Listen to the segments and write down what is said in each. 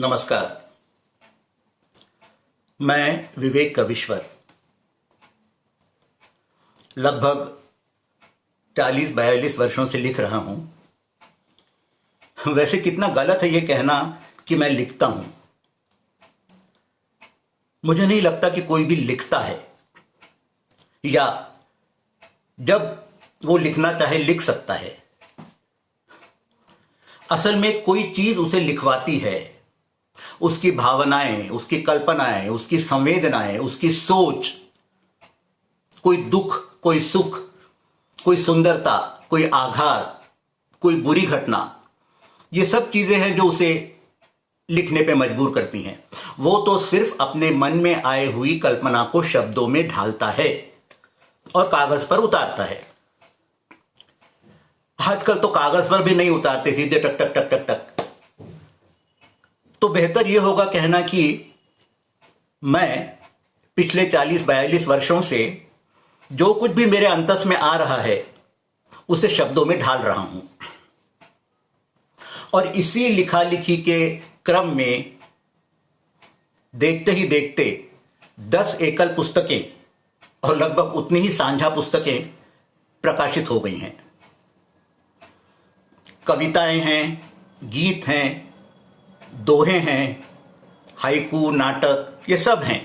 नमस्कार। मैं विवेक कविश्वर लगभग 40-42 वर्षों से लिख रहा हूं। वैसे कितना गलत है ये कहना कि मैं लिखता हूं। मुझे नहीं लगता कि कोई भी लिखता है या जब वो लिखना चाहे लिख सकता है। असल में कोई चीज उसे लिखवाती है, उसकी भावनाएं, उसकी कल्पनाएं, उसकी संवेदनाएं, उसकी सोच, कोई दुख, कोई सुख, कोई सुंदरता, कोई आघात, कोई बुरी घटना, ये सब चीजें हैं जो उसे लिखने पे मजबूर करती हैं। वो तो सिर्फ अपने मन में आए हुई कल्पना को शब्दों में ढालता है और कागज पर उतारता है। आजकल तो कागज पर भी नहीं उतारते, सीधे टक टक टक टक टक। तो बेहतर यह होगा कहना कि मैं पिछले 40-42 वर्षों से जो कुछ भी मेरे अंतस में आ रहा है उसे शब्दों में ढाल रहा हूं। और इसी लिखा लिखी के क्रम में देखते ही देखते 10 एकल पुस्तकें और लगभग उतनी ही साझा पुस्तकें प्रकाशित हो गई हैं। कविताएं हैं, गीत हैं, दोहे हैं, हाइकू, नाटक, ये सब हैं।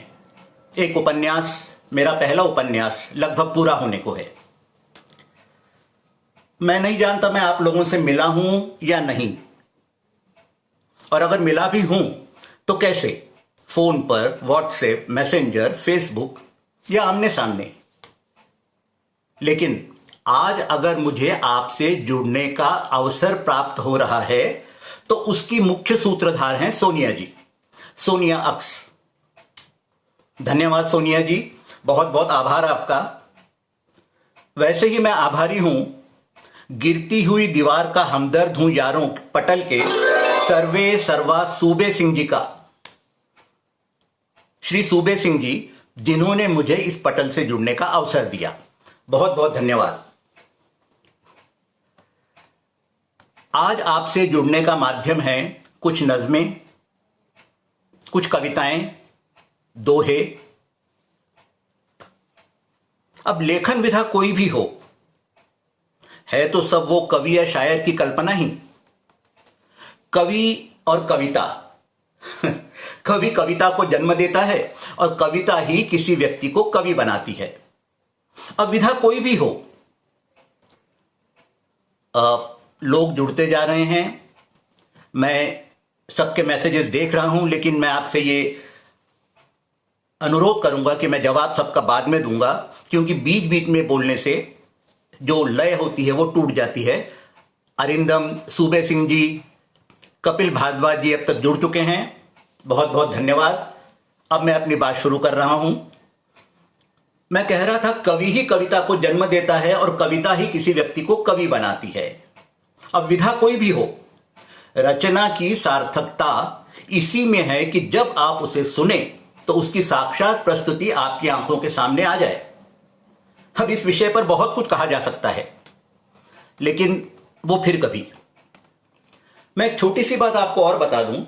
एक उपन्यास, मेरा पहला उपन्यास लगभग पूरा होने को है। मैं नहीं जानता मैं आप लोगों से मिला हूं या नहीं, और अगर मिला भी हूं तो कैसे, फोन पर, व्हाट्सएप, मैसेंजर, फेसबुक या आमने सामने। लेकिन आज अगर मुझे आपसे जुड़ने का अवसर प्राप्त हो रहा है तो उसकी मुख्य सूत्रधार हैं सोनिया जी, सोनिया अक्स। धन्यवाद सोनिया जी, बहुत बहुत आभार आपका। वैसे ही मैं आभारी हूं गिरती हुई दीवार का हमदर्द हूं यारों पटल के सर्वे सर्वा सूबे सिंह जी का। श्री सूबे सिंह जी, जिन्होंने मुझे इस पटल से जुड़ने का अवसर दिया, बहुत बहुत धन्यवाद। आज आपसे जुड़ने का माध्यम है कुछ नज़में, कुछ कविताएं, दोहे। अब लेखन विधा कोई भी हो, है तो सब वो कवि या शायर की कल्पना ही। कवि और कविता कवि कविता को जन्म देता है और कविता ही किसी व्यक्ति को कवि बनाती है। अब विधा कोई भी हो, लोग जुड़ते जा रहे हैं। मैं सबके मैसेजेस देख रहा हूं, लेकिन मैं आपसे ये अनुरोध करूंगा कि मैं जवाब सबका बाद में दूंगा, क्योंकि बीच बीच में बोलने से जो लय होती है वो टूट जाती है। अरिंदम, सूबे सिंह जी, कपिल भारद्वाज जी अब तक जुड़ चुके हैं, बहुत बहुत धन्यवाद। अब मैं अपनी बात शुरू कर रहा हूं। मैं कह रहा था कवि ही कविता को जन्म देता है और कविता ही किसी व्यक्ति को कवि बनाती है। अब विधा कोई भी हो, रचना की सार्थकता इसी में है कि जब आप उसे सुने तो उसकी साक्षात प्रस्तुति आपकी आंखों के सामने आ जाए। अब इस विषय पर बहुत कुछ कहा जा सकता है, लेकिन वो फिर कभी। मैं एक छोटी सी बात आपको और बता दूं,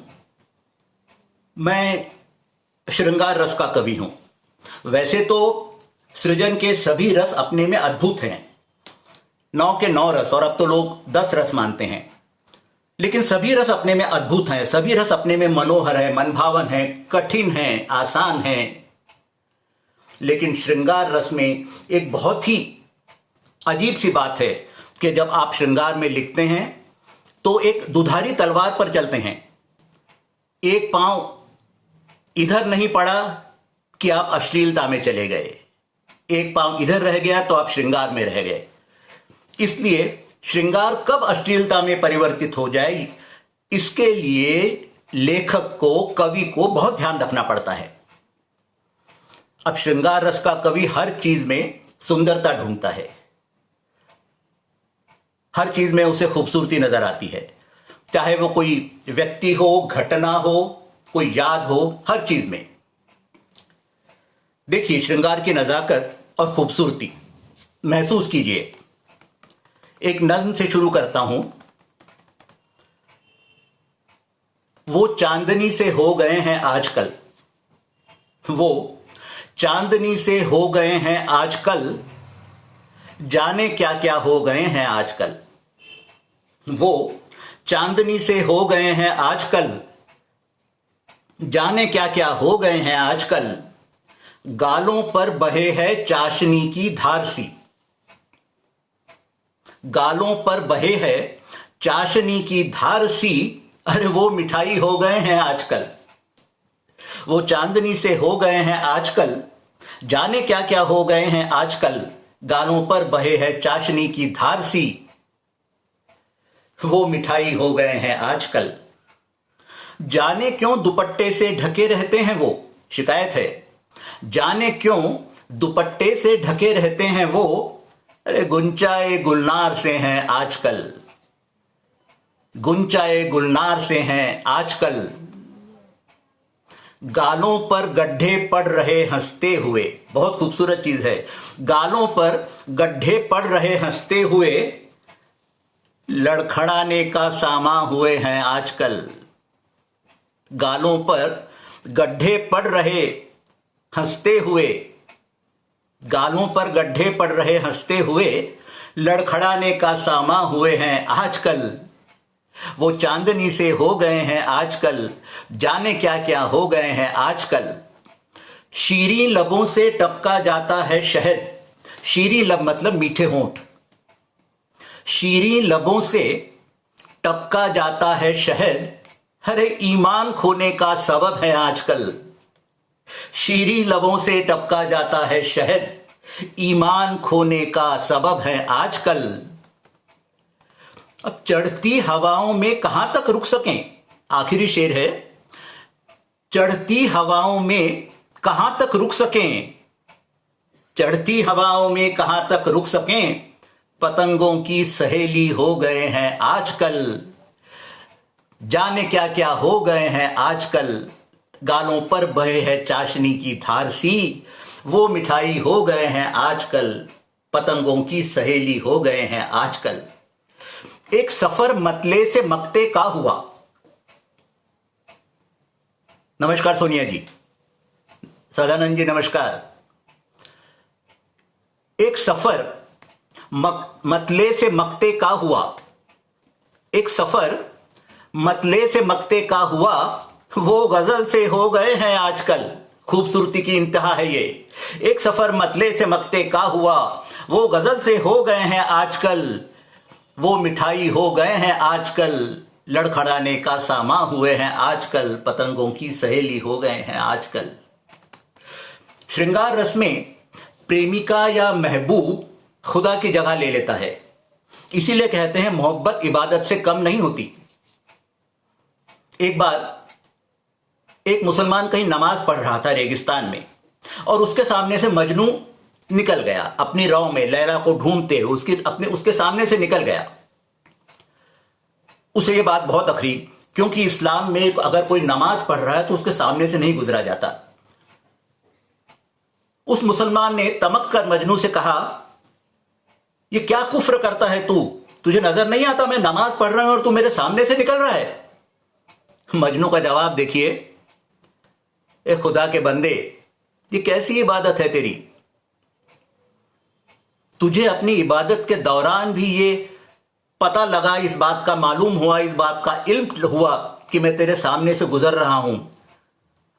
मैं श्रृंगार रस का कवि हूं। वैसे तो सृजन के सभी रस अपने में अद्भुत हैं, 9 के 9 रस, और अब तो लोग 10 रस मानते हैं, लेकिन सभी रस अपने में अद्भुत हैं। सभी रस अपने में मनोहर है, मनभावन है, कठिन है, आसान है। लेकिन श्रृंगार रस में एक बहुत ही अजीब सी बात है कि जब आप श्रृंगार में लिखते हैं तो एक दुधारी तलवार पर चलते हैं। एक पांव इधर नहीं पड़ा कि आप अश्लीलता में चले गए, एक पांव इधर रह गया तो आप श्रृंगार में रह गए। इसलिए श्रृंगार कब अश्लीलता में परिवर्तित हो जाए, इसके लिए लेखक को, कवि को बहुत ध्यान रखना पड़ता है। अब श्रृंगार रस का कवि हर चीज में सुंदरता ढूंढता है, हर चीज में उसे खूबसूरती नजर आती है, चाहे वो कोई व्यक्ति हो, घटना हो, कोई याद हो, हर चीज में। देखिए, श्रृंगार की नजाकत और खूबसूरती महसूस कीजिए। एक नज्म से शुरू करता हूं। वो चांदनी से हो गए हैं आजकल, वो चांदनी से हो गए हैं आजकल, जाने क्या क्या हो गए हैं आजकल। वो चांदनी से हो गए हैं आजकल, जाने क्या क्या हो गए हैं आजकल। गालों पर बहे है चाशनी की धार सी, गालों पर बहे है चाशनी की धार सी, अरे वो मिठाई हो गए हैं आजकल। वो चांदनी से हो गए हैं आजकल, जाने क्या क्या हो गए हैं आजकल। गालों पर बहे है चाशनी की धार सी, वो मिठाई हो गए हैं आजकल। जाने क्यों दुपट्टे से ढके रहते हैं वो, शिकायत है, जाने क्यों दुपट्टे से ढके रहते हैं वो, अरे गुंचाए गुलनार से हैं आजकल, गुंचाए गुलनार से हैं आजकल। गालों पर गड्ढे पड़ रहे हंसते हुए, बहुत खूबसूरत चीज है, गालों पर गड्ढे पड़ रहे हंसते हुए, लड़खड़ाने का सामा हुए हैं आजकल। गालों पर गड्ढे पड़ रहे हंसते हुए, गालों पर गड्ढे पड़ रहे हंसते हुए, लड़खड़ाने का सामा हुए हैं आजकल। वो चांदनी से हो गए हैं आजकल, जाने क्या क्या हो गए हैं आजकल। शीरीं लबों से टपका जाता है शहद, शीरीं लब मतलब मीठे होंठ, शीरीं लबों से टपका जाता है शहद, अरे ईमान खोने का सबब है आजकल। शीरीं लबों से टपका जाता है शहद, ईमान खोने का सबब है आजकल। अब चढ़ती हवाओं में कहां तक रुक सकें, आखिरी शेर है, चढ़ती हवाओं में कहां तक रुक सकें, चढ़ती हवाओं में कहां तक रुक सकें, पतंगों की सहेली हो गए हैं आजकल। जाने क्या क्या हो गए हैं आजकल। गालों पर बहे है चाशनी की धार सी, वो मिठाई हो गए हैं आजकल, पतंगों की सहेली हो गए हैं आजकल। एक सफर मतले से मकते का हुआ। नमस्कार सोनिया जी, सदानंद जी नमस्कार। एक सफर मतले से मकते का हुआ, एक सफर मतले से मकते का हुआ, वो गजल से हो गए हैं आजकल। खूबसूरती की इंतहा है ये। एक सफर मतले से मकते का हुआ, वो गजल से हो गए हैं आजकल, वो मिठाई हो गए हैं आजकल, लड़खड़ाने का सामा हुए हैं आजकल, पतंगों की सहेली हो गए हैं आजकल। श्रृंगार रस में प्रेमिका या महबूब खुदा की जगह ले लेता है, इसीलिए कहते हैं मोहब्बत इबादत से कम नहीं होती। एक बार एक मुसलमान कहीं नमाज पढ़ रहा था रेगिस्तान में, और उसके सामने से मजनू निकल गया, अपनी राह में लैला को ढूंढते हुए उसके सामने से निकल गया। उसे ये बात बहुत अखरी, क्योंकि इस्लाम में अगर कोई नमाज पढ़ रहा है तो उसके सामने से नहीं गुजरा जाता। उस मुसलमान ने तमक कर मजनू से कहा, ये क्या कुफ्र करता है तू, तुझे नजर नहीं आता मैं नमाज पढ़ रहा हूं और तू मेरे सामने से निकल रहा है। मजनू का जवाब देखिए, ए खुदा के बंदे, ये कैसी इबादत है तेरी, तुझे अपनी इबादत के दौरान भी ये पता लगा, इस बात का मालूम हुआ, इस बात का इल्म हुआ कि मैं तेरे सामने से गुजर रहा हूं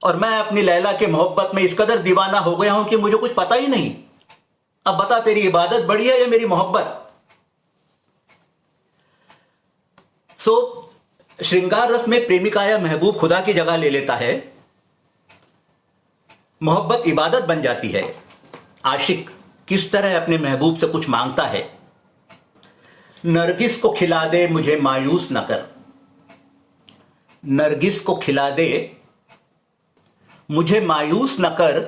और मैं अपनी लैला के मोहब्बत में इस कदर दीवाना हो गया हूं कि मुझे कुछ पता ही नहीं। अब बता, तेरी इबादत बड़ी है या मेरी मोहब्बत। श्रृंगार रस में प्रेमिका या महबूब खुदा की जगह ले लेता है, मोहब्बत इबादत बन जाती है। आशिक किस तरह अपने महबूब से कुछ मांगता है, नरगिस को खिला दे मुझे मायूस न कर, नरगिस को खिला दे मुझे मायूस न कर,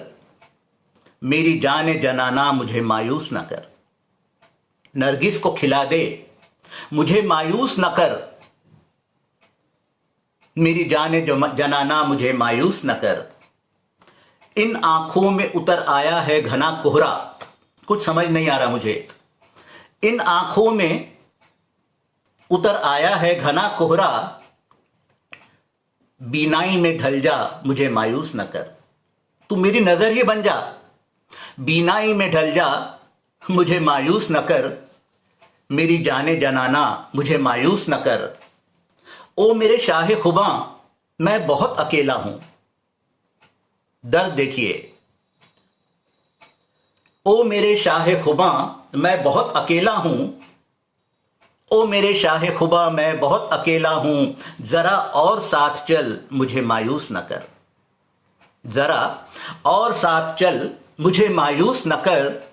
मेरी जाने जनाना मुझे मायूस न कर। नरगिस को खिला दे मुझे मायूस न कर, मेरी जाने जनाना मुझे मायूस न कर। इन आंखों में उतर आया है घना कोहरा, कुछ समझ नहीं आ रहा मुझे। इन आंखों में उतर आया है घना कोहरा, बीनाई में ढल जा, मुझे मायूस न कर। तू मेरी नजर ही बन जा, बीनाई में ढल जा, मुझे मायूस न कर। मेरी जाने जनाना, मुझे मायूस न कर। ओ मेरे शाहे खुबा, मैं बहुत अकेला हूं। दर्द देखिए। ओ मेरे शाहे खुबा, मैं बहुत अकेला हूं। ओ मेरे शाहे खुबा, मैं बहुत अकेला हूं। जरा और साथ चल, मुझे मायूस न कर। जरा और साथ चल, मुझे मायूस न कर।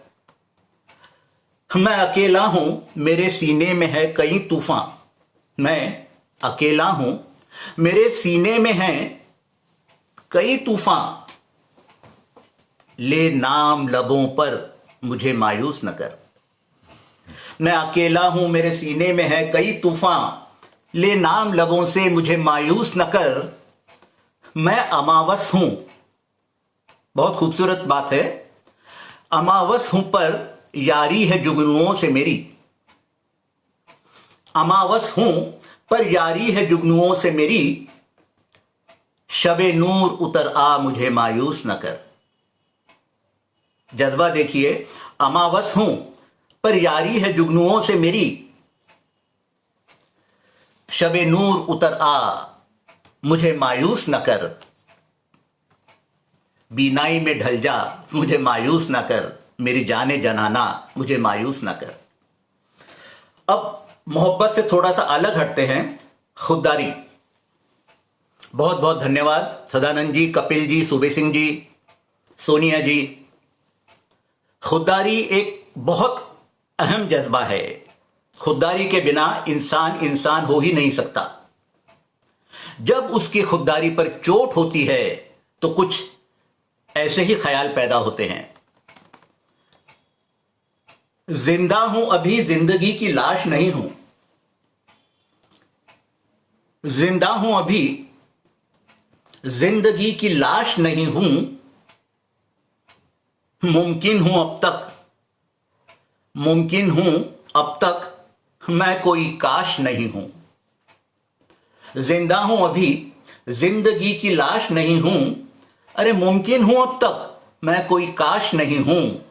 मैं अकेला हूं, मेरे सीने में है कई तूफान। मैं अकेला हूं, मेरे सीने में है कई तूफान। ले नाम लबों पर, मुझे मायूस न कर। मैं अकेला हूं, मेरे सीने में है कई तूफान। ले नाम लबों से, मुझे मायूस न कर। मैं अमावस हूं, बहुत खूबसूरत बात है। अमावस हूं पर यारी है जुगनुओं से मेरी। अमावस हूं पर यारी है जुगनुओं से मेरी। शबे नूर उतर आ, मुझे मायूस न कर। जज्बा देखिए। अमावस हूं पर यारी है जुगनुओं से मेरी। शबे नूर उतर आ, मुझे मायूस न कर। बीनाई में ढल जा, मुझे मायूस न कर। मेरी जाने जनाना, मुझे मायूस न कर। अब मोहब्बत से थोड़ा सा अलग हटते हैं। खुददारी। बहुत बहुत धन्यवाद सदानंद जी, कपिल जी, सूबे सिंह जी, सोनिया जी। खुददारी एक बहुत अहम जज्बा है। खुददारी के बिना इंसान इंसान हो ही नहीं सकता। जब उसकी खुददारी पर चोट होती है तो कुछ ऐसे ही ख्याल पैदा होते हैं। जिंदा हूं अभी, जिंदगी की लाश नहीं हूं। जिंदा हूं अभी, जिंदगी की लाश नहीं हूं। मुमकिन हूं अब तक, मुमकिन हूं अब तक मैं कोई काश नहीं हूं। जिंदा हूं अभी, जिंदगी की लाश नहीं हूं। अरे मुमकिन हूं अब तक मैं कोई काश नहीं हूं।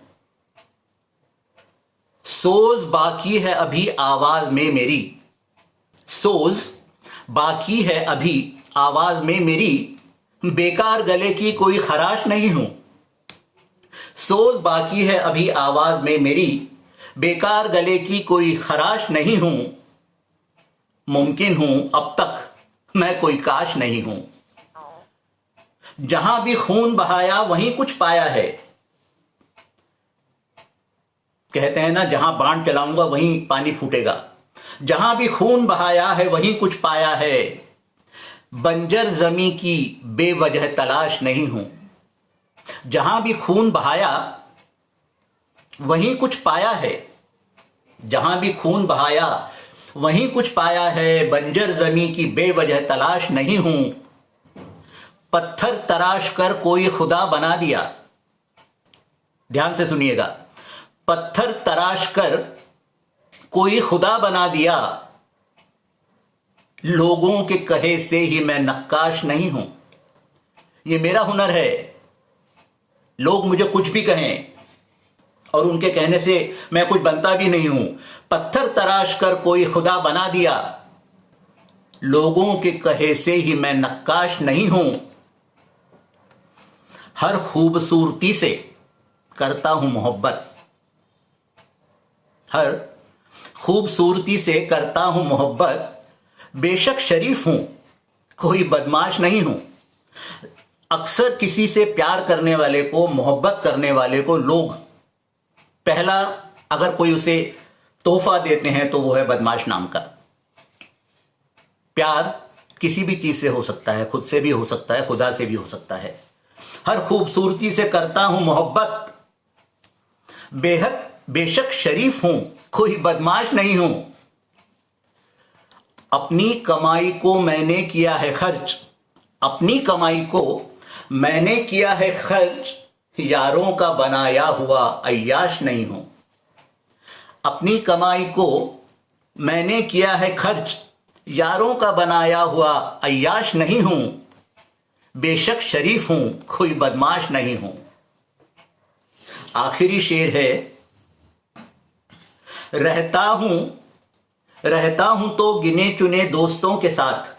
सोज बाकी है अभी आवाज में मेरी। सोज बाकी है अभी आवाज में मेरी। बेकार गले की कोई खराश नहीं हूं। सोज बाकी है अभी आवाज में मेरी। बेकार गले की कोई खराश नहीं हूं। मुमकिन हूं अब तक मैं कोई काश नहीं हूं। जहां भी खून बहाया वहीं कुछ पाया है। कहते हैं ना, जहां बाण चलाऊंगा वहीं पानी फूटेगा। जहां भी खून बहाया है वहीं कुछ पाया है। बंजर जमी की बेवजह तलाश नहीं हूं। जहां भी खून बहाया वहीं कुछ पाया है। जहां भी खून बहाया वहीं कुछ पाया है। बंजर जमी की बेवजह तलाश नहीं हूं। पत्थर तराश कर कोई खुदा बना दिया। ध्यान से सुनिएगा। पत्थर तराश कर कोई खुदा बना दिया। लोगों के कहे से ही मैं नक्काश नहीं हूं। ये मेरा हुनर है। लोग मुझे कुछ भी कहें और उनके कहने से मैं कुछ बनता भी नहीं हूं। पत्थर तराश कर कोई खुदा बना दिया। लोगों के कहे से ही मैं नक्काश नहीं हूं। हर खूबसूरती से करता हूं मोहब्बत। हर खूबसूरती से करता हूं मोहब्बत। बेशक शरीफ हूं, कोई बदमाश नहीं हूं। अक्सर किसी से प्यार करने वाले को, मोहब्बत करने वाले को लोग पहला अगर कोई उसे तोहफा देते हैं तो वो है बदमाश नाम का। प्यार किसी भी चीज से हो सकता है, खुद से भी हो सकता है, खुदा से भी हो सकता है। हर खूबसूरती से करता हूं मोहब्बत। बेशक शरीफ हूं, कोई बदमाश नहीं हूं। अपनी कमाई को मैंने किया है खर्च। अपनी कमाई को मैंने किया है खर्च। यारों का बनाया हुआ अय्याश नहीं हूं। अपनी कमाई को मैंने किया है खर्च। यारों का बनाया हुआ अय्याश नहीं हूं। बेशक शरीफ हूं, कोई बदमाश नहीं हूं। आखिरी शेर है, रहता हूं तो गिने चुने दोस्तों के साथ,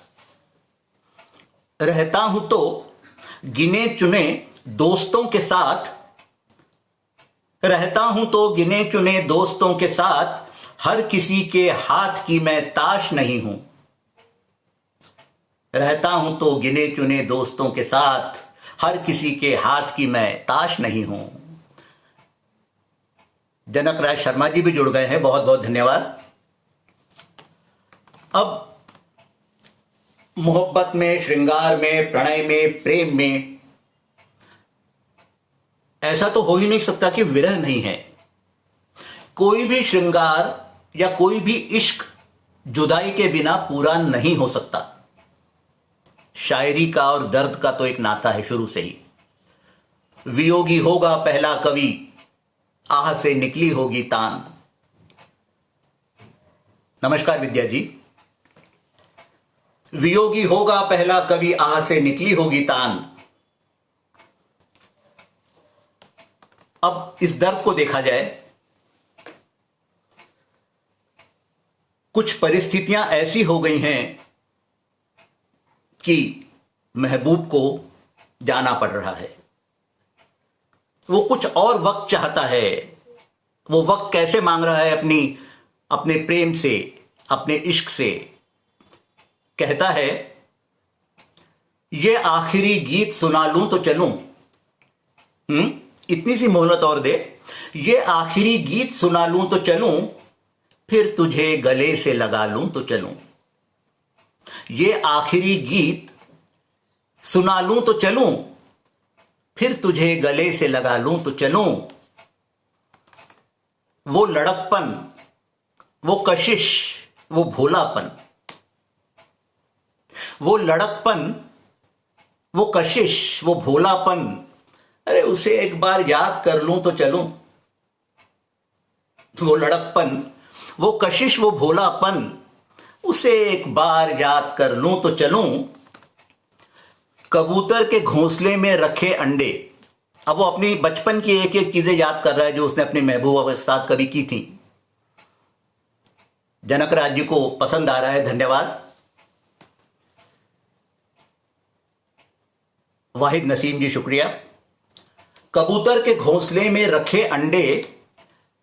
रहता हूं तो गिने चुने दोस्तों के साथ, रहता हूं तो गिने चुने दोस्तों के साथ, हर किसी के हाथ की मैं ताश नहीं हूं। रहता हूं तो गिने चुने दोस्तों के साथ, हर किसी के हाथ की मैं ताश नहीं हूं। जनक राज शर्मा जी भी जुड़ गए हैं, बहुत बहुत धन्यवाद। अब मोहब्बत में, श्रृंगार में, प्रणय में, प्रेम में ऐसा तो हो ही नहीं सकता कि विरह नहीं है। कोई भी श्रृंगार या कोई भी इश्क जुदाई के बिना पूरा नहीं हो सकता। शायरी का और दर्द का तो एक नाता है शुरू से ही। वियोगी होगा पहला कवि, आह से निकली होगी तान। नमस्कार विद्या जी। वियोगी होगा पहला कवि, आह से निकली होगी तान। अब इस दर्द को देखा जाए, कुछ परिस्थितियां ऐसी हो गई हैं कि महबूब को जाना पड़ रहा है। वो कुछ और वक्त चाहता है। वो वक्त कैसे मांग रहा है? अपने प्रेम से, अपने इश्क से। कहता है, ये आखिरी गीत सुना लूं तो चलूं। इतनी सी मोहलत और दे। ये आखिरी गीत सुना लूं तो चलूं, फिर तुझे गले से लगा लूं तो चलूं। ये आखिरी गीत सुना लूं तो चलूं, फिर तुझे गले से लगा लूं तो चलूं। वो लड़कपन, वो कशिश, वो भोलापन, वो लड़कपन, वो कशिश, वो भोलापन, अरे उसे एक बार याद कर लूं तो चलूं। वो लड़कपन, वो कशिश, वो भोलापन, उसे एक बार याद कर लूं तो चलूं। कबूतर के घोंसले में रखे अंडे। अब वो अपनी बचपन की एक एक चीजें याद कर रहा है जो उसने अपनी महबूबा के साथ कभी की थी। जनक राज जी को पसंद आ रहा है, धन्यवाद। वाहिद नसीम जी शुक्रिया। कबूतर के घोंसले में रखे अंडे,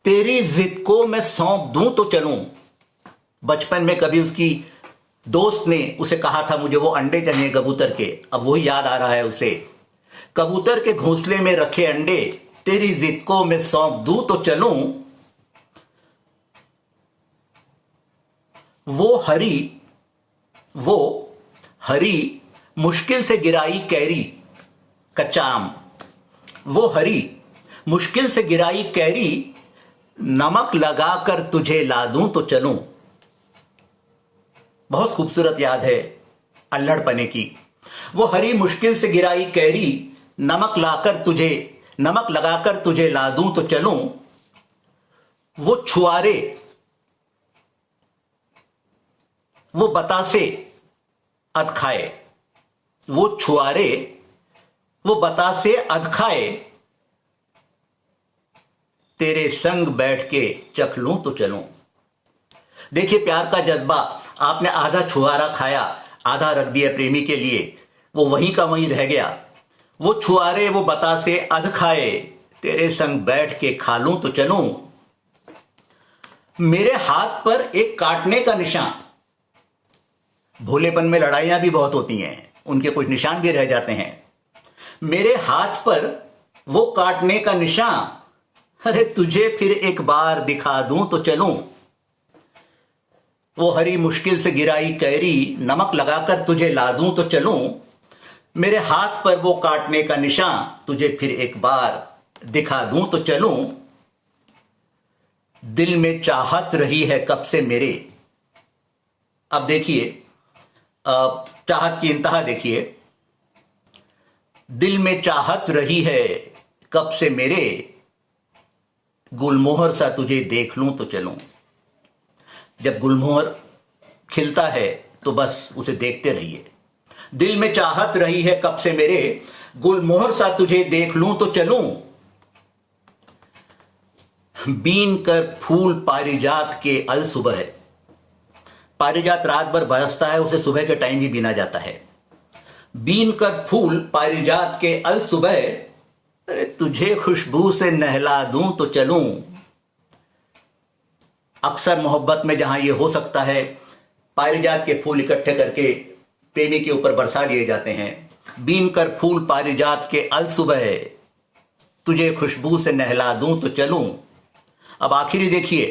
तेरी जिद को मैं सौंप दूं तो चलूं। बचपन में कभी उसकी दोस्त ने उसे कहा था मुझे वो अंडे चाहिए कबूतर के, अब वही याद आ रहा है उसे। कबूतर के घोंसले में रखे अंडे, तेरी जिद को मैं सौंप दूं तो चलूं। वो हरी मुश्किल से गिराई कैरी, कच्चा आम। वो हरी मुश्किल से गिराई कैरी, नमक लगाकर तुझे ला दूं तो चलूं। बहुत खूबसूरत याद है अल्हड़पने की। वो हरी मुश्किल से गिराई कैरी, नमक लगाकर तुझे ला दूं तो चलूं। वो छुआरे, वो बतासे अध खाए। वो छुआरे, वो बतासे अध खाए, तेरे संग बैठ के चख लूं तो चलूं। देखिए प्यार का जज्बा, आपने आधा छुआरा खाया, आधा रख दिया प्रेमी के लिए, वो वहीं का वहीं रह गया। वो छुआरे, वो बतासे अध खाए, तेरे संग बैठ के खा लूं तो चलूं। मेरे हाथ पर एक काटने का निशान। भोलेपन में लड़ाइयां भी बहुत होती हैं, उनके कुछ निशान भी रह जाते हैं। मेरे हाथ पर वो काटने का निशान, अरे तुझे फिर एक बार दिखा दूं तो चलूं। वो हरी मुश्किल से गिराई कैरी, नमक लगाकर तुझे ला दूं तो चलूं। मेरे हाथ पर वो काटने का निशान, तुझे फिर एक बार दिखा दूं तो चलूं। दिल में चाहत रही है कब से मेरे। अब देखिए चाहत की इंतहा देखिए। दिल में चाहत रही है कब से मेरे, गुलमोहर सा तुझे देख लूं तो चलूं। जब गुलमोहर खिलता है तो बस उसे देखते रहिए। दिल में चाहत रही है कब से मेरे, गुलमोहर सा तुझे देख लूं तो चलूं। बीन कर फूल पारिजात के अल सुबह है। पारिजात रात भर बरसता है, उसे सुबह के टाइम ही बीना जाता है। बीन कर फूल पारिजात के अल सुबह, अरे तुझे खुशबू से नहला दूं तो चलूं। अक्सर मोहब्बत में जहां ये हो सकता है, पारिजात के फूल इकट्ठे करके प्रेमी के ऊपर बरसा दिए जाते हैं। बीन कर फूल पारिजात के अल सुबह, तुझे खुशबू से नहला दूं तो चलूं। अब आखिरी देखिए,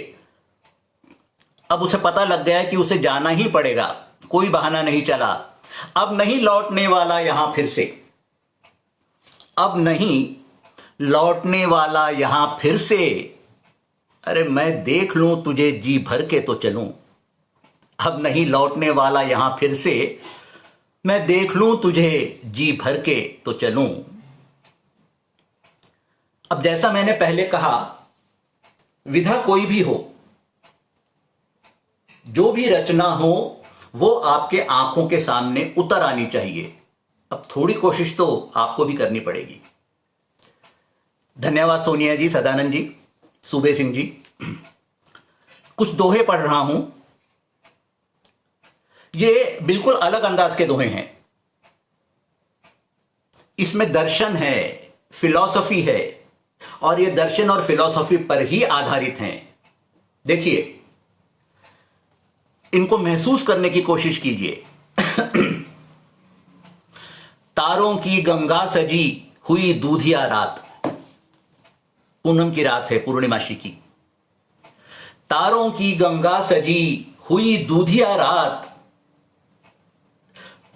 अब उसे पता लग गया कि उसे जाना ही पड़ेगा, कोई बहाना नहीं चला। अब नहीं लौटने वाला यहां फिर से, अब नहीं लौटने वाला यहां फिर से। अरे मैं देख लूं तुझे जी भर के तो चलूं। अब नहीं लौटने वाला यहां फिर से, मैं देख लूं तुझे जी भर के तो चलूं। अब जैसा मैंने पहले कहा, विधा कोई भी हो, जो भी रचना हो वो आपके आंखों के सामने उतर आनी चाहिए। अब थोड़ी कोशिश तो आपको भी करनी पड़ेगी। धन्यवाद सोनिया जी, सदानंद जी, सूबे सिंह जी। कुछ दोहे पढ़ रहा हूं, ये बिल्कुल अलग अंदाज के दोहे हैं। इसमें दर्शन है, फिलॉसफी है, और ये दर्शन और फिलॉसफी पर ही आधारित हैं। देखिए, इनको महसूस करने की कोशिश कीजिए। तारों की गंगा सजी हुई दूधिया रात, पूनम की रात है, पूर्णिमाशी की। तारों की गंगा सजी हुई दूधिया रात,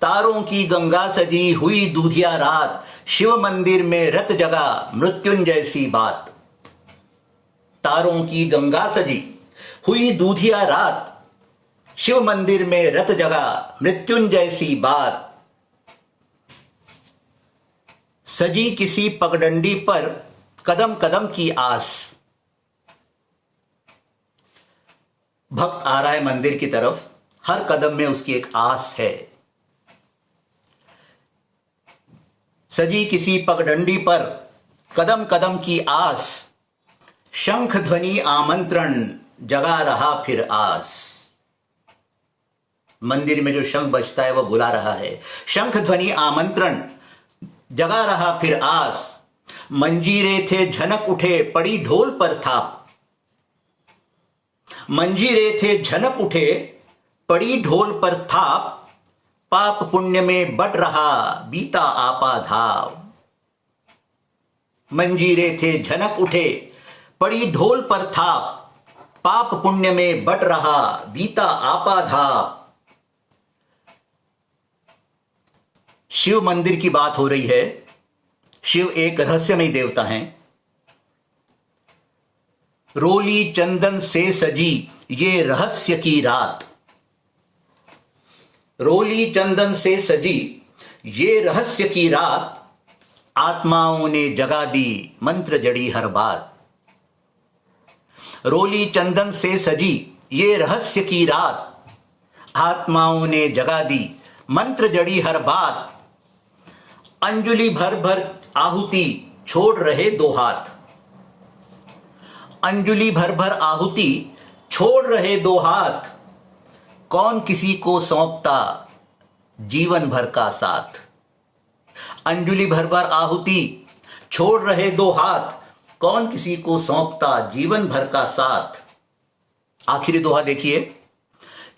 तारों की गंगा सजी हुई दूधिया रात, शिव मंदिर में रत जगा मृत्युंजय सी बात। तारों की गंगा सजी हुई दूधिया रात, शिव मंदिर में रत जगा मृत्युंजय सी बात। सजी किसी पगडंडी पर कदम कदम की आस। भक्त आ रहा है मंदिर की तरफ, हर कदम में उसकी एक आस है। सजी किसी पगडंडी पर कदम कदम की आस, शंख ध्वनि आमंत्रण जगा रहा फिर आस। मंदिर में जो शंख बजता है वो बुला रहा है, शंख ध्वनि आमंत्रण जगा रहा फिर आस। मंजीरे थे झनक उठे पड़ी ढोल पर थाप, मंजीरे थे झनक उठे पड़ी ढोल पर थाप। पाप पुण्य में बट रहा बीता आपाधाव। मंजीरे थे झनक उठे पड़ी ढोल पर थाप, पाप पुण्य में बट रहा बीता आपाधाव। शिव मंदिर की बात हो रही है। शिव एक रहस्यमय देवता हैं। रोली चंदन से सजी ये रहस्य की रात, रोली चंदन से सजी ये रहस्य की रात। आत्माओं ने जगा दी मंत्र जड़ी हर बात। रोली चंदन से सजी ये रहस्य की रात, आत्माओं ने जगा दी मंत्र जड़ी हर बात। अंजुलि भर भर आहुति छोड़ रहे दो हाथ, अंजुलि भर भर आहुति छोड़ रहे दो हाथ। कौन किसी को सौंपता जीवन भर का साथ। अंजुलि भर भर आहुति छोड़ रहे दो हाथ, कौन किसी को सौंपता जीवन भर का साथ। आखिरी दोहा देखिए।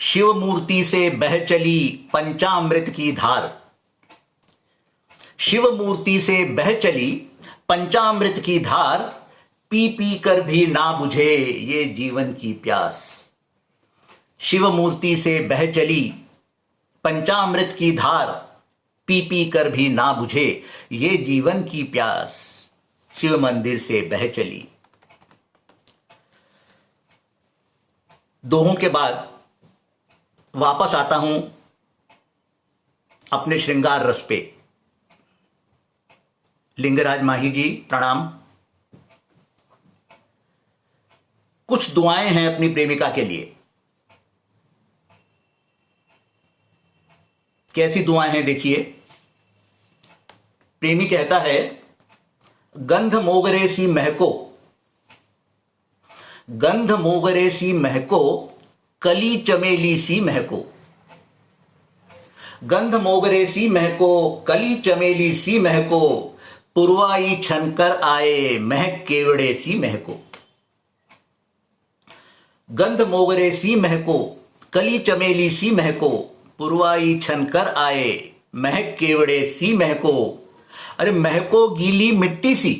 शिव मूर्ति से बह चली पंचामृत की धार, शिव मूर्ति से बह चली पंचामृत की धार। पी पी कर भी ना बुझे ये जीवन की प्यास। शिव मूर्ति से बह चली पंचामृत की धार, पी पी कर भी ना बुझे ये जीवन की प्यास। शिव मंदिर से बह चली। दोहों के बाद वापस आता हूं अपने श्रृंगार रस पे। लिंगराज माही जी प्रणाम। कुछ दुआएं हैं अपनी प्रेमिका के लिए कैसी दुआएं हैं देखिए। प्रेमी कहता है, गंध मोगरे सी महको, गंध मोगरे सी महको, कली चमेली सी महको, गंध मोगरे सी महको, कली चमेली सी महको, पुरवाई छनकर आए महक केवड़े सी महको। गंध मोगरे सी महको, कली चमेली सी महको, पुरवाई छनकर आए महक केवड़े सी महको। अरे महको गीली मिट्टी सी,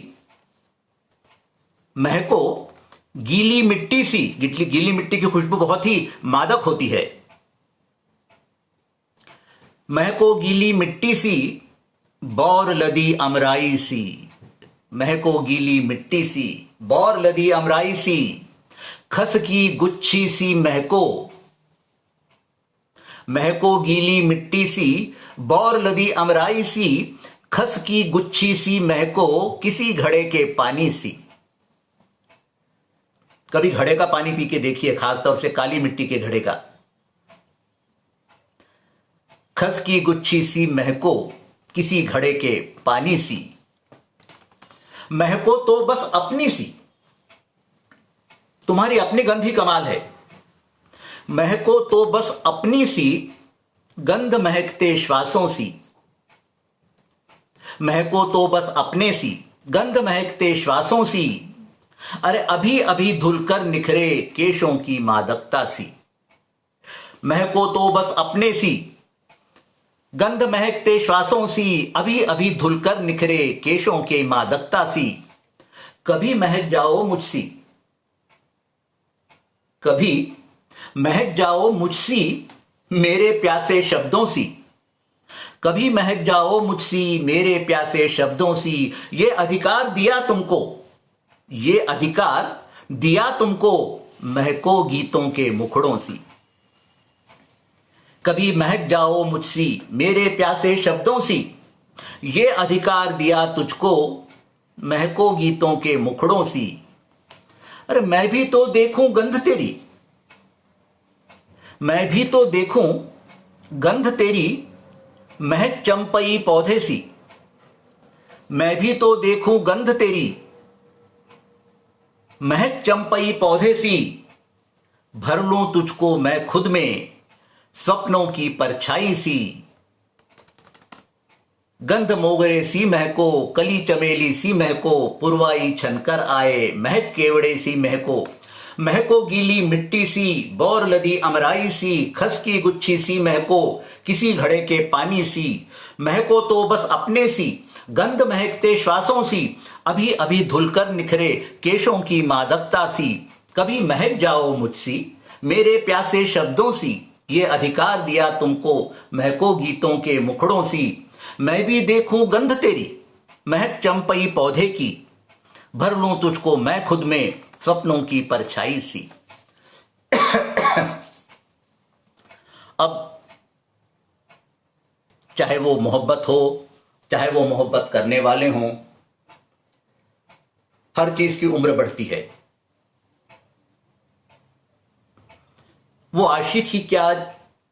महको गीली मिट्टी सी, गीली मिट्टी की खुशबू बहुत ही मादक होती है। महको गीली मिट्टी सी, बौर लदी अमराई सी, महको गीली मिट्टी सी, बौर लदी अमराई सी, खस की गुच्छी सी महको, महको गीली मिट्टी सी, बौर लदी अमराई सी, खस की गुच्छी सी महको, किसी घड़े के पानी सी। कभी घड़े का पानी पी के देखिए, खासतौर से काली मिट्टी के घड़े का। खस की गुच्छी सी महको, किसी घड़े के पानी सी, महको तो बस अपनी सी, तुम्हारी अपनी गंध ही कमाल है। महको तो बस अपनी सी, गंध महकते श्वासों सी, महको तो बस अपने सी, गंध महकते श्वासों सी, अरे अभी अभी धुलकर निखरे केशों की मादकता सी। महको तो बस अपने सी, गंध महकते श्वासों सी, अभी अभी धुलकर निखरे केशों की मादकता सी। कभी महक जाओ मुझसी, कभी महक जाओ मुझसी मेरे प्यासे शब्दों सी, कभी महक जाओ मुझसी मेरे प्यासे शब्दों सी। ये अधिकार दिया तुमको, ये अधिकार दिया तुमको, महको गीतों के मुखड़ों सी। कभी महक जाओ मुझसी मेरे प्यासे शब्दों सी, ये अधिकार दिया तुझको, महको गीतों के मुखड़ों सी। अरे मैं भी तो देखूं गंध तेरी, मैं भी तो देखूं गंध तेरी, महक चंपई पौधे सी, मैं भी तो देखूं गंध तेरी, महक चंपई पौधे सी। भर लूं तुझको मैं खुद में, स्वप्नों की परछाई सी। गंध मोगरे सी महको, कली चमेली सी महको, पुरवाई छनकर आए महक केवड़े सी महको। महको गीली मिट्टी सी, बौर लदी अमराई सी, खस की गुच्छी सी महको, किसी घड़े के पानी सी। महको तो बस अपने सी, गंध महकते श्वासों सी, अभी अभी धुलकर निखरे केशों की मादकता सी। कभी महक जाओ मुझसी मेरे प्यासे शब्दों सी, ये अधिकार दिया तुमको, महको गीतों के मुखड़ों सी। मैं भी देखूं गंध तेरी, महक चंपई पौधे की, भर लूं तुझको मैं खुद में, स्वप्नों की परछाई सी। अब चाहे वो मोहब्बत हो, चाहे वो मोहब्बत करने वाले हों, हर चीज की उम्र बढ़ती है। वो आशिक ही क्या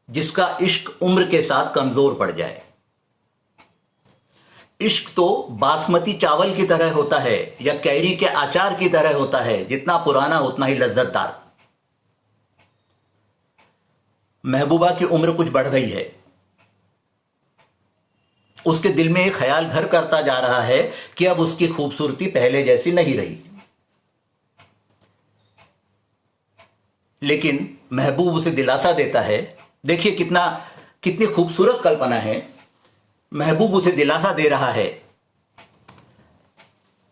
जिसका इश्क उम्र के साथ कमजोर पड़ जाए। इश्क तो बासमती चावल की तरह होता है या कैरी के अचार की तरह होता है, जितना पुराना उतना ही लज्जतदार। महबूबा की उम्र कुछ बढ़ गई है, उसके दिल में एक ख्याल घर करता जा रहा है कि अब उसकी खूबसूरती पहले जैसी नहीं रही। लेकिन महबूब उसे दिलासा देता है। देखिए कितनी खूबसूरत कल्पना है। महबूब उसे दिलासा दे रहा है,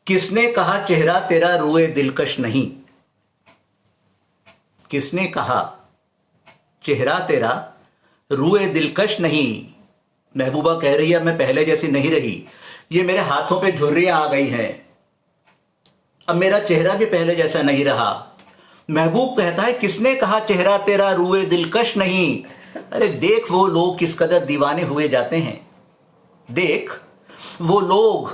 किसने कहा चेहरा तेरा रुए दिलकश नहीं, किसने कहा चेहरा तेरा रुए दिलकश नहीं। महबूबा कह रही है मैं पहले जैसी नहीं रही, ये मेरे हाथों पे झुर्रियां आ गई हैं, अब मेरा चेहरा भी पहले जैसा नहीं रहा। महबूब कहता है किसने कहा चेहरा तेरा रुए दिलकश नहीं। अरे देख वो लोग किस कदर दीवाने हुए जाते हैं, देख वो लोग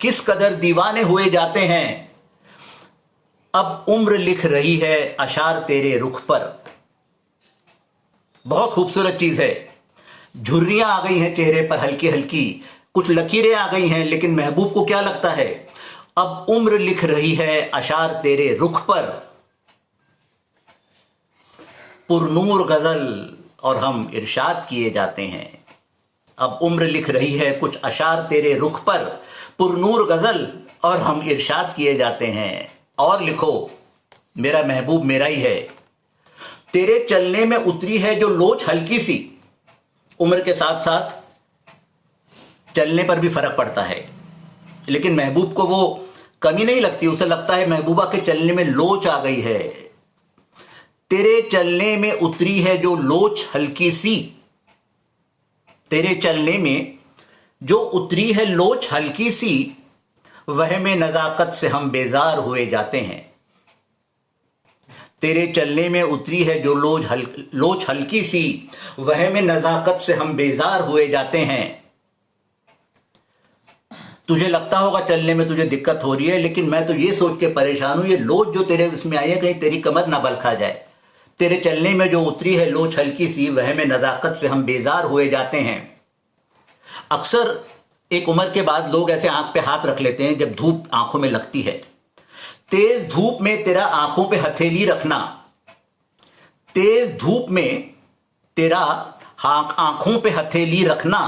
किस कदर दीवाने हुए जाते हैं। अब उम्र लिख रही है अशार तेरे रुख पर। बहुत खूबसूरत चीज है। झुर्रियां आ गई हैं चेहरे पर हल्की हल्की, कुछ लकीरें आ गई हैं, लेकिन महबूब को क्या लगता है, अब उम्र लिख रही है अशार तेरे रुख पर, पुरनूर गजल और हम इरशाद किए जाते हैं। अब उम्र लिख रही है कुछ अशार तेरे रुख पर, पुरनूर गजल और हम इरशाद किए जाते हैं। और लिखो, मेरा महबूब मेरा ही है, तेरे चलने में उतरी है जो लोच हल्की सी। उम्र के साथ साथ चलने पर भी फर्क पड़ता है, लेकिन महबूब को वो कमी नहीं लगती, उसे लगता है महबूबा के चलने में लोच आ गई है। तेरे चलने में उतरी है जो लोच हल्की सी, तेरे चलने में जो उतरी है लोच हल्की सी, वह में नजाकत से हम बेजार हुए जाते हैं। तेरे चलने में उतरी है जो लोच हल्की सी, वह में नजाकत से हम बेजार हुए जाते हैं। तुझे लगता होगा चलने में तुझे दिक्कत हो रही है, लेकिन मैं तो ये सोच के परेशान हूं, ये लोच जो तेरे इसमें आई है कहीं तेरी कमर ना बल खा जाए। तेरे चलने में जो उतरी है लोच हल्की सी, वह में नजाकत से हम बेजार हुए जाते हैं। अक्सर एक उम्र के बाद लोग ऐसे आंख पे हाथ रख लेते हैं जब धूप आंखों में लगती है। तेज धूप में तेरा आंखों पे हथेली रखना, तेज धूप में तेरा आंखों पे हथेली रखना,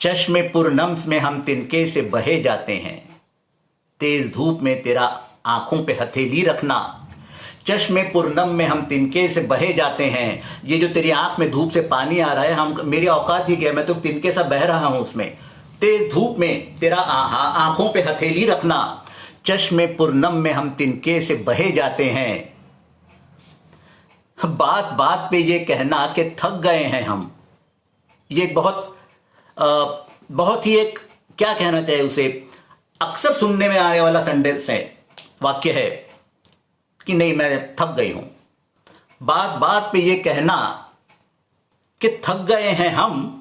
चश्मे पुरनम्स में हम तिनके से बहे जाते हैं। तेज धूप में तेरा आंखों पे हथेली रखना, चश्मे पुरनम में हम तिनके से बहे जाते हैं। ये जो तेरी आंख में धूप से पानी आ रहा है, हम मेरी औकात ही क्या, मैं तो तिनके सा बह रहा हूं उसमें। तेज धूप में तेरा आंखों पे हथेली रखना, चश्मे पुरनम में हम तिनके से बहे जाते हैं। बात बात पे ये कहना कि थक गए हैं हम, ये बहुत ही एक क्या कहना चाहिए उसे, अक्सर सुनने में आने वाला सेंटेंस है, वाक्य है कि नहीं मैं थक गई हूं। बात बात पे ये कहना कि थक गए हैं हम,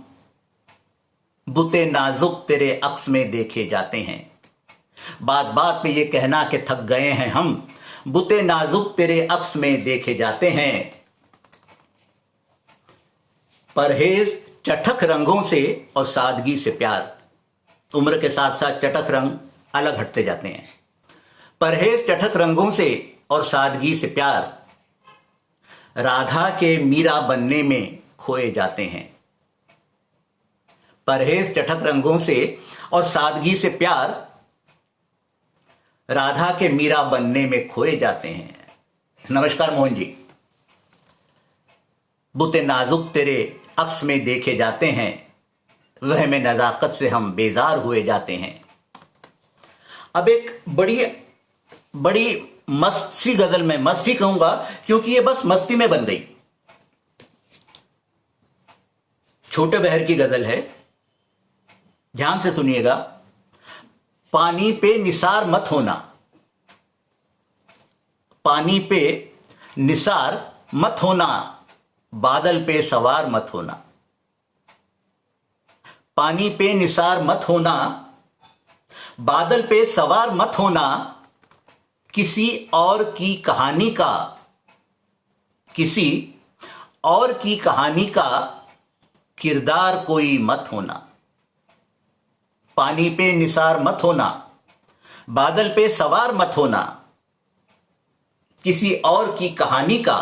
बुते नाजुक तेरे अक्स में देखे जाते हैं। बात बात पे ये कहना कि थक गए हैं हम, बुते नाजुक तेरे अक्स में देखे जाते हैं। परहेज चटक रंगों से और सादगी से प्यार, उम्र के साथ साथ चटक रंग अलग हटते जाते हैं। परहेज चटक रंगों से और सादगी से प्यार, राधा के मीरा बनने में खोए जाते हैं। परहेज चटक रंगों से और सादगी से प्यार, राधा के मीरा बनने में खोए जाते हैं। नमस्कार मोहन जी। बुते नाजुक तेरे अक्स में देखे जाते हैं, वह में नजाकत से हम बेजार हुए जाते हैं। अब एक बड़ी मस्त सी गजल, में मस्ती कहूंगा क्योंकि ये बस मस्ती में बन गई। छोटे बहर की गजल है, ध्यान से सुनिएगा। पानी पे निसार मत होना, पानी पे निसार मत होना, बादल पे सवार मत होना। पानी पे निसार मत होना, बादल पे सवार मत होना, किसी और की कहानी का, किसी और की कहानी का किरदार कोई मत होना। पानी पे निसार मत होना, बादल पे सवार मत होना, किसी और की कहानी का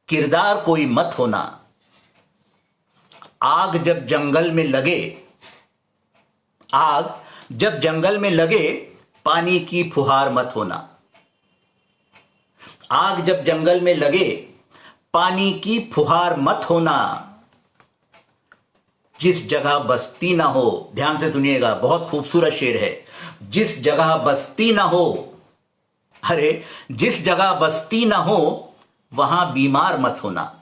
किरदार कोई मत होना। आग जब जंगल में लगे, आग जब जंगल में लगे, पानी की फुहार मत होना। आग जब जंगल में लगे, पानी की फुहार मत होना। जिस जगह बस्ती ना हो, ध्यान से सुनिएगा, बहुत खूबसूरत शेर है। जिस जगह बस्ती ना हो, अरे जिस जगह बस्ती ना हो, वहां बीमार मत होना।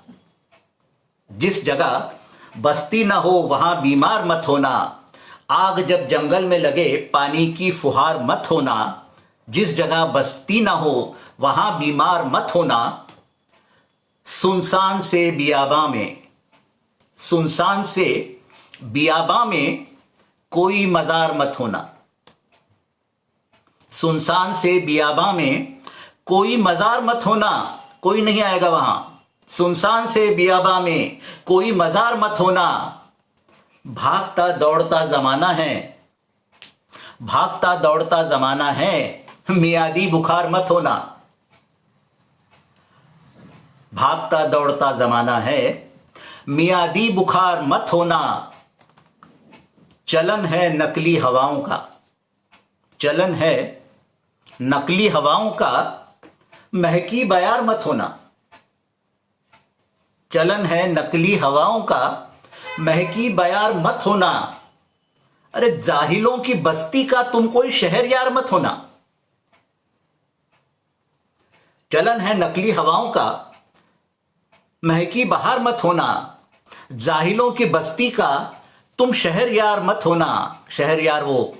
जिस जगह बस्ती ना हो, वहां बीमार मत होना। आग जब जंगल में लगे, पानी की फुहार मत होना। जिस जगह बस्ती ना हो, वहां बीमार मत होना। सुनसान से बियाबा में, सुनसान से बियाबा में कोई मजार मत होना। सुनसान से बियाबा में कोई मजार मत होना, कोई नहीं आएगा वहां। सुनसान से बियाबा में कोई मजार मत होना, भागता दौड़ता जमाना है, भागता दौड़ता जमाना है, मियादी बुखार मत होना। भागता दौड़ता जमाना है, मियादी बुखार मत होना। चलन है नकली हवाओं का, चलन है नकली हवाओं का, महकी बयार मत होना। चलन है नकली हवाओं का, महकी बयार मत होना। अरे जाहिलों की बस्ती का तुम कोई शहरयार मत होना। चलन है नकली हवाओं का, महकी बहार मत होना। जाहिलों की बस्ती का तुम शहरयार मत होना। शहरयार वो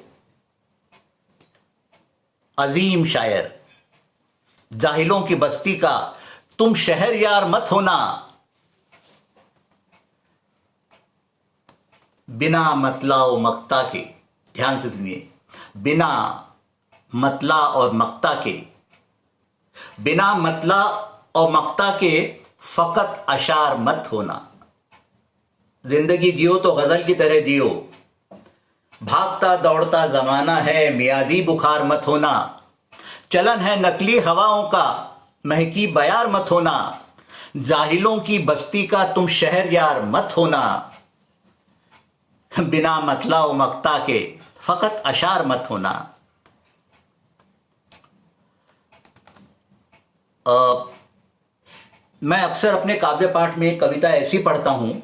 अजीम शायर, जाहिलों की बस्ती का तुम शहरयार मत होना। बिना मतला और मक्ता के, ध्यान से सुनिए, बिना मतला और मक्ता के, बिना मतला और मक्ता के फकत अशार मत होना। जिंदगी जियो तो गजल की तरह जियो। भागता दौड़ता जमाना है, मियादी बुखार मत होना। चलन है नकली हवाओं का, महकी बयार मत होना। जाहिलों की बस्ती का तुम शहरयार मत होना। बिना मतला व मक्ता के फकत अशार मत होना। मैं अक्सर अपने काव्य पाठ में कविता ऐसी पढ़ता हूं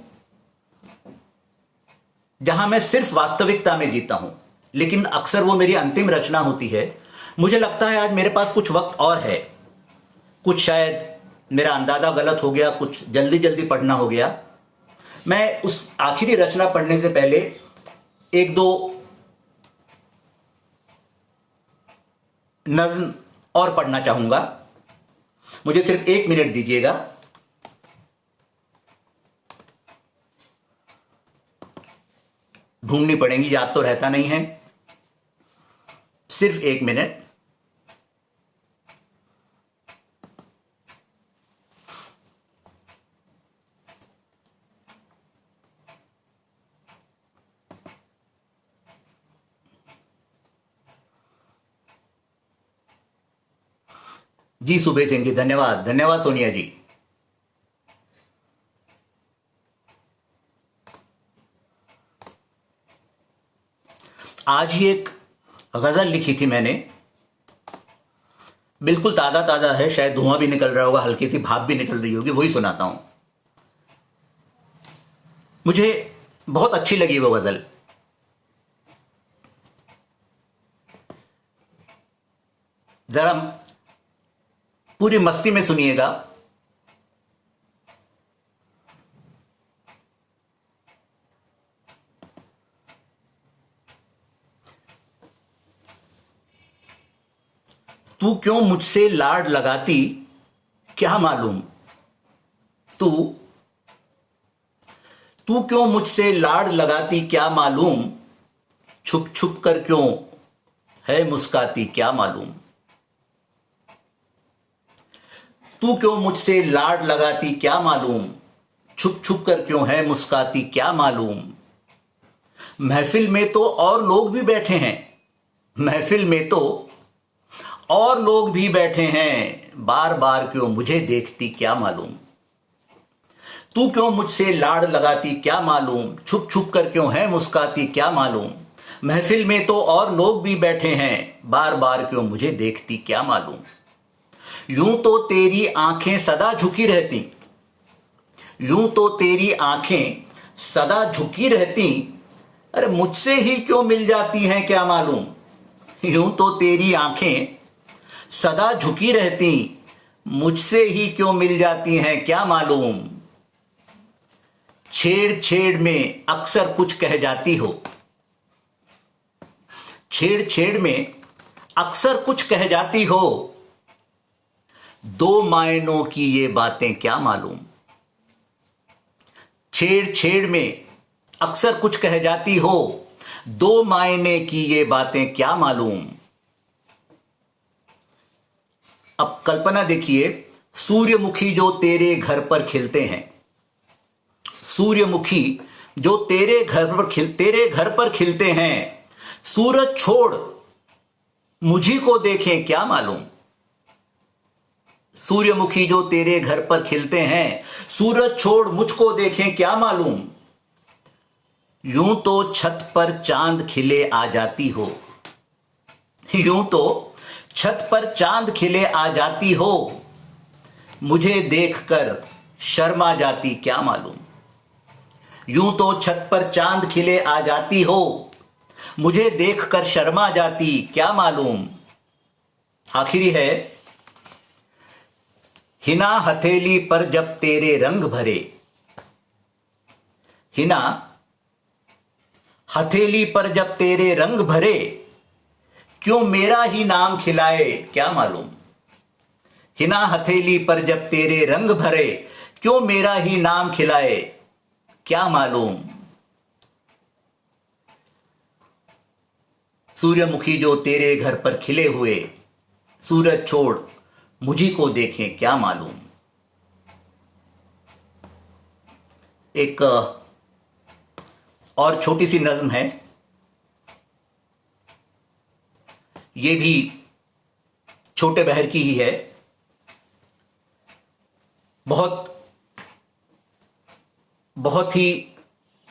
जहां मैं सिर्फ वास्तविकता में जीता हूं, लेकिन अक्सर वो मेरी अंतिम रचना होती है। मुझे लगता है आज मेरे पास कुछ वक्त और है। कुछ शायद मेरा अंदाजा गलत हो गया, कुछ जल्दी जल्दी पढ़ना हो गया। मैं उस आखिरी रचना पढ़ने से पहले एक दो नज्म और पढ़ना चाहूंगा। मुझे सिर्फ 1 मिनट दीजिएगा। ढूंढनी पड़ेंगी, याद तो रहता नहीं है। सिर्फ 1 मिनट। जी सुबह सिंह जी, धन्यवाद। धन्यवाद सोनिया जी। आज ही एक गजल लिखी थी मैंने, बिल्कुल ताजा ताजा है, शायद धुआं भी निकल रहा होगा, हल्की सी भाप भी निकल रही होगी, वही सुनाता हूं। मुझे बहुत अच्छी लगी वो गजल। जरा पूरी मस्ती में सुनिएगा। तू क्यों मुझसे लाड लगाती क्या मालूम, तू क्यों मुझसे लाड लगाती क्या मालूम, छुप छुप कर क्यों है मुस्काती क्या मालूम। तू क्यों मुझसे लाड लगाती क्या मालूम, छुप छुप कर क्यों है मुस्काती क्या मालूम। महफिल में तो और लोग भी बैठे हैं, महफिल में तो और लोग भी बैठे हैं, बार बार क्यों मुझे देखती क्या मालूम। तू क्यों मुझसे लाड लगाती क्या मालूम, छुप छुप कर क्यों है मुस्काती क्या मालूम। महफिल में तो और लोग भी बैठे हैं, बार बार क्यों मुझे देखती क्या मालूम। यूं तो तेरी आंखें सदा झुकी रहती, यूं तो तेरी आंखें सदा झुकी रहती, अरे मुझसे ही क्यों मिल जाती हैं क्या मालूम। यूं तो तेरी आंखें सदा झुकी रहती, मुझसे ही क्यों मिल जाती हैं क्या मालूम। छेड़ छेड़ में अक्सर कुछ कह जाती हो, छेड़ छेड़ में अक्सर कुछ कह जाती हो, दो मायनों की ये बातें क्या मालूम। छेड़ छेड़ में अक्सर कुछ कह जाती हो, दो मायने की ये बातें क्या मालूम। अब कल्पना देखिए, सूर्यमुखी जो तेरे घर पर खिलते हैं, सूर्यमुखी जो तेरे घर पर खिलते हैं, सूरज छोड़ मुझी को देखें क्या मालूम। सूर्यमुखी जो तेरे घर पर खिलते हैं, सूरज छोड़ मुझको देखें क्या मालूम। यूं तो छत पर चांद खिले आ जाती हो, यूं तो छत पर चांद खिले आ जाती हो, मुझे देखकर शर्मा जाती क्या मालूम। यूं तो छत पर चांद खिले आ जाती हो, मुझे देखकर शर्मा जाती क्या मालूम। आखिरी है, हिना हथेली पर जब तेरे रंग भरे, हिना हथेली पर जब तेरे रंग भरे, क्यों मेरा ही नाम खिलाए क्या मालूम। हिना हथेली पर जब तेरे रंग भरे, क्यों मेरा ही नाम खिलाए क्या मालूम। सूर्यमुखी जो तेरे घर पर खिले हुए, सूरज छोड़ मुझी को देखें क्या मालूम। एक और छोटी सी नज्म है, ये भी छोटे बहर की ही है। बहुत ही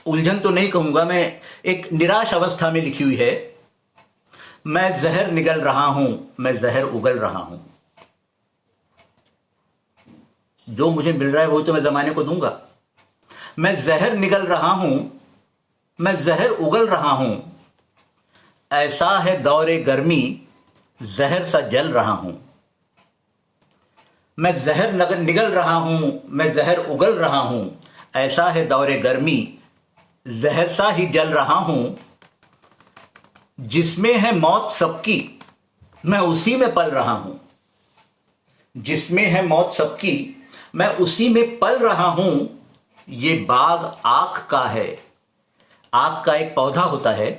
उलझन तो नहीं कहूंगा मैं, एक निराश अवस्था में लिखी हुई है। मैं जहर निगल रहा हूं, मैं जहर उगल रहा हूं, जो मुझे मिल रहा है वही तो मैं जमाने को दूंगा। मैं जहर निगल रहा हूं, मैं जहर उगल रहा हूं, ऐसा है दौरे गर्मी जहर सा जल रहा हूं। मैं जहर निगल रहा हूं, मैं जहर उगल रहा हूं, ऐसा है दौरे गर्मी जहर सा ही जल रहा हूं। जिसमें है मौत सबकी मैं उसी में पल रहा हूं, जिसमें है मौत सबकी मैं उसी में पल रहा हूं। ये बाग आख का है, आख का एक पौधा होता है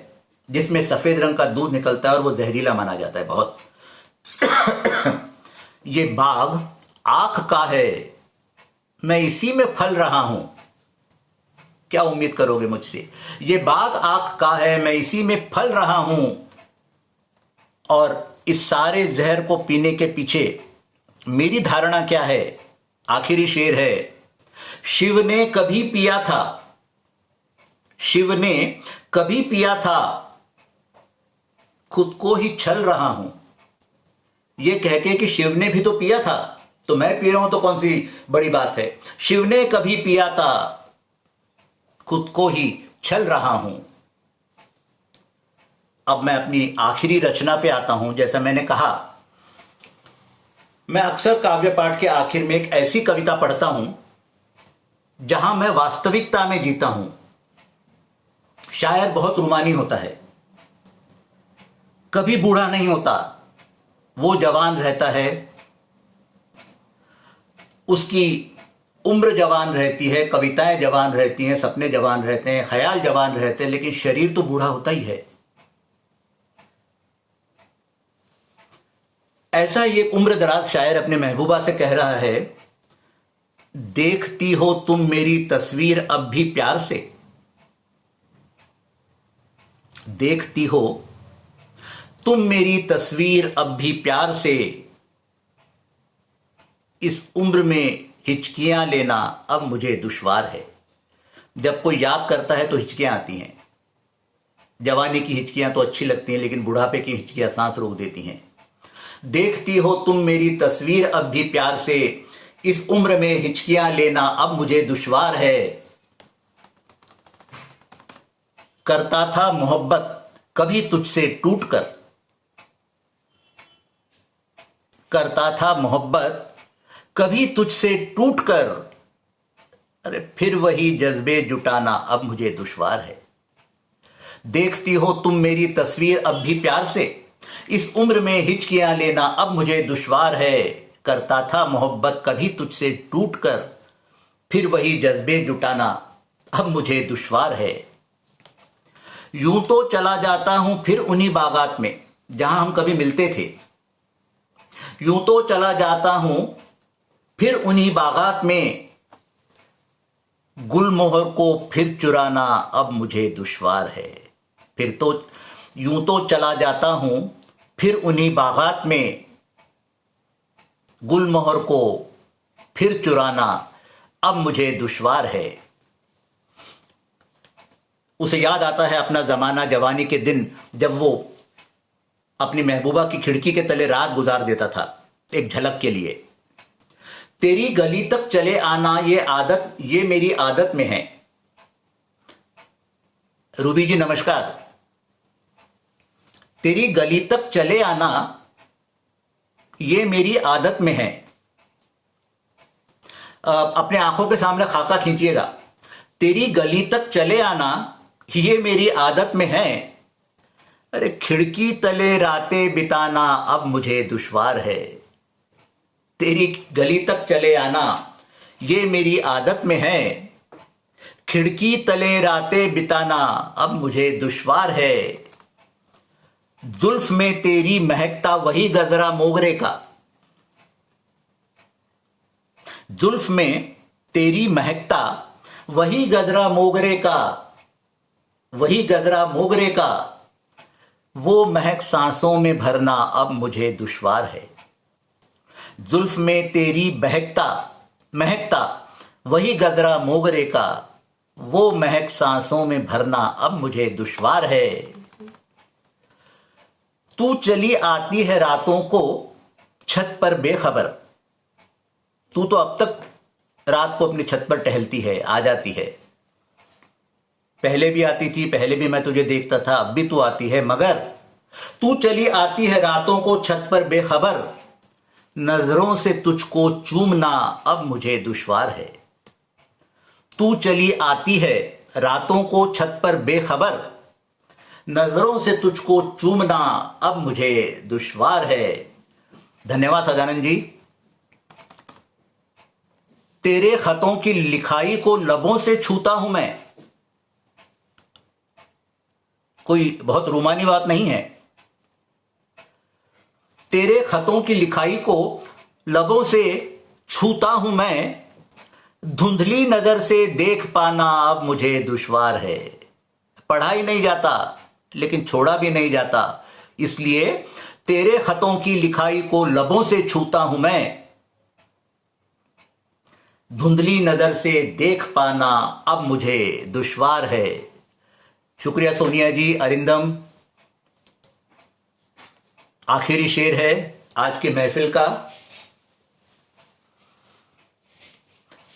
जिसमें सफेद रंग का दूध निकलता है और वो जहरीला माना जाता है बहुत। ये बाग आख का है, मैं इसी में फल रहा हूं, क्या उम्मीद करोगे मुझसे। ये बाग आख का है, मैं इसी में फल रहा हूं। और इस सारे जहर को पीने के पीछे मेरी धारणा क्या है। आखिरी शेर है, शिव ने कभी पिया था, शिव ने कभी पिया था, खुद को ही छल रहा हूं। यह कह के कि शिव ने भी तो पिया था तो मैं पी रहा हूं तो कौन सी बड़ी बात है। शिव ने कभी पिया था, खुद को ही छल रहा हूं। अब मैं अपनी आखिरी रचना पे आता हूं। जैसा मैंने कहा, मैं अक्सर काव्य पाठ के आखिर में एक ऐसी कविता पढ़ता हूं जहां मैं वास्तविकता में जीता हूं। शायर बहुत रूमानी होता है, कभी बूढ़ा नहीं होता, वो जवान रहता है, उसकी उम्र जवान रहती है, कविताएं जवान रहती हैं, सपने जवान रहते हैं, ख्याल जवान रहते हैं, लेकिन शरीर तो बूढ़ा होता ही है। ऐसा ही एक उम्र दराज शायर अपने महबूबा से कह रहा है, देखती हो तुम मेरी तस्वीर अब भी प्यार से, देखती हो तुम मेरी तस्वीर अब भी प्यार से, इस उम्र में हिचकियां लेना अब मुझे दुश्वार है। जब कोई याद करता है तो हिचकियां आती हैं। जवानी की हिचकियां तो अच्छी लगती हैं, लेकिन बुढ़ापे की हिचकियां सांस रोक देती हैं। देखती हो तुम मेरी तस्वीर अब भी प्यार से, इस उम्र में हिचकियां लेना अब मुझे दुश्वार है। करता था मोहब्बत कभी तुझसे टूटकर, करता था मोहब्बत कभी तुझसे टूटकर, अरे फिर वही जज्बे जुटाना अब मुझे दुश्वार है। देखती हो तुम मेरी तस्वीर अब भी प्यार से, इस उम्र में हिचकियां लेना अब मुझे दुश्वार है। करता था मोहब्बत कभी तुझसे टूटकर, फिर वही जज्बे जुटाना अब मुझे दुश्वार है। यूं तो चला जाता हूं फिर उन्हीं बागात में जहां हम कभी मिलते थे, यूं तो चला जाता हूं फिर उन्हीं बागात में गुलमोहर को फिर चुराना अब मुझे दुश्वार है। फिर तो यूं तो चला जाता हूं फिर उन्हीं बागात में गुलमोहर को फिर चुराना अब मुझे दुश्वार है। उसे याद आता है अपना जमाना, जवानी के दिन, जब वो अपनी महबूबा की खिड़की के तले रात गुजार देता था एक झलक के लिए। तेरी गली तक चले आना ये मेरी आदत में है। रूबी जी नमस्कार। तेरी गली तक चले आना ये मेरी आदत में है। अपने आंखों के सामने खाका खींचिएगा। तेरी गली तक चले आना ये मेरी आदत में है। अरे खिड़की तले रातें बिताना अब मुझे दुश्वार है। तेरी गली तक चले आना ये मेरी आदत में है। खिड़की तले रातें बिताना अब मुझे दुश्वार है। जुल्फ में तेरी महकता वही गजरा मोगरे का। जुल्फ में तेरी महकता वही गजरा मोगरे का, वही गजरा मोगरे का। वो महक सांसों में भरना अब मुझे दुश्वार है। जुल्फ में तेरी महकता वही गजरा मोगरे का। वो महक सांसों में भरना अब मुझे दुश्वार है। तू चली आती है रातों को छत पर बेखबर। तू तो अब तक रात को अपनी छत पर टहलती है, आ जाती है। पहले भी आती थी, पहले भी मैं तुझे देखता था, अब भी तू आती है, मगर तू चली आती है रातों को छत पर बेखबर। नजरों से तुझको चूमना अब मुझे दुश्वार है। तू चली आती है रातों को छत पर बेखबर। नजरों से तुझको चूमना अब मुझे दुश्वार है। धन्यवाद सदानंद जी। तेरे खतों की लिखाई को लबों से छूता हूं मैं। कोई बहुत रूमानी बात नहीं है। तेरे खतों की लिखाई को लबों से छूता हूं मैं। धुंधली नजर से देख पाना अब मुझे दुश्वार है। पढ़ा ही नहीं जाता लेकिन छोड़ा भी नहीं जाता, इसलिए तेरे खतों की लिखाई को लबों से छूता हूं मैं। धुंधली नजर से देख पाना अब मुझे दुश्वार है। शुक्रिया सोनिया जी। अरिंदम, आखिरी शेर है आज की महफिल का।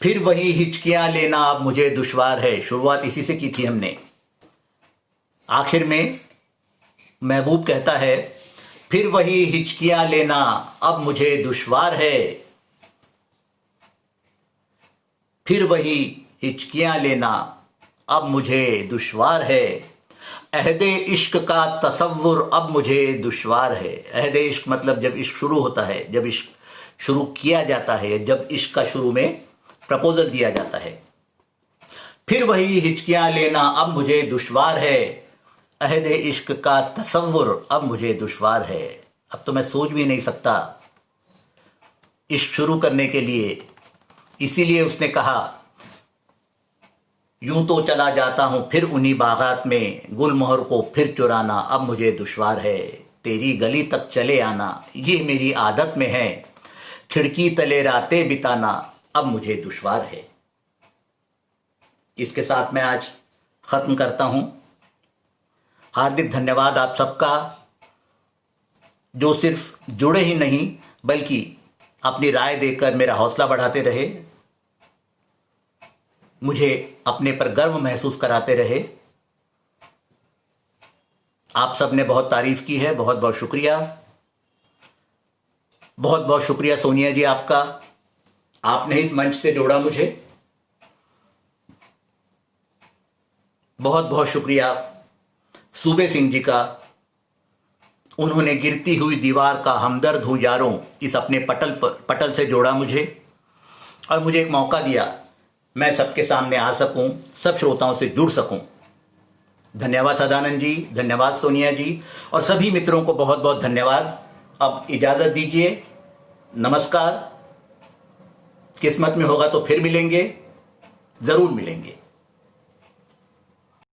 फिर वही हिचकियां लेना अब मुझे दुश्वार है। शुरुआत इसी से की थी हमने। आखिर में महबूब कहता है, फिर वही हिचकियां लेना अब मुझे दुश्वार है। फिर वही हिचकियां लेना अब मुझे दुश्वार है। अहदे इश्क का तसव्वुर अब मुझे दुश्वार है। अहदे इश्क मतलब जब इश्क शुरू होता है, जब इश्क शुरू किया जाता है, जब इश्क का शुरू में प्रपोजल दिया जाता है। फिर वही हिचकियां लेना अब मुझे दुश्वार है। अहदे इश्क का तसव्वुर अब मुझे दुश्वार है। अब तो मैं सोच भी नहीं सकता इश्क शुरू करने के लिए। इसीलिए उसने कहा, यूं तो चला जाता हूं फिर उन्हीं बागात में। गुलमोहर को फिर चुराना अब मुझे दुश्वार है। तेरी गली तक चले आना ये मेरी आदत में है। खिड़की तले रातें बिताना अब मुझे दुश्वार है। इसके साथ मैं आज खत्म करता हूं। हार्दिक धन्यवाद आप सबका, जो सिर्फ जुड़े ही नहीं बल्कि अपनी राय देकर मेरा हौसला बढ़ाते रहे, मुझे अपने पर गर्व महसूस कराते रहे। आप सब ने बहुत तारीफ की है, बहुत बहुत शुक्रिया। बहुत बहुत शुक्रिया सोनिया जी आपका, आपने इस मंच से जोड़ा मुझे। बहुत बहुत शुक्रिया सूबे सिंह जी का, उन्होंने गिरती हुई दीवार का हमदर्द हूं यारों इस अपने पटल से जोड़ा मुझे और मुझे एक मौका दिया मैं सबके सामने आ सकूं, सब श्रोताओं से जुड़ सकूं। धन्यवाद सदानंद जी, धन्यवाद सोनिया जी और सभी मित्रों को बहुत बहुत धन्यवाद। अब इजाज़त दीजिए, नमस्कार। किस्मत में होगा तो फिर मिलेंगे, जरूर मिलेंगे।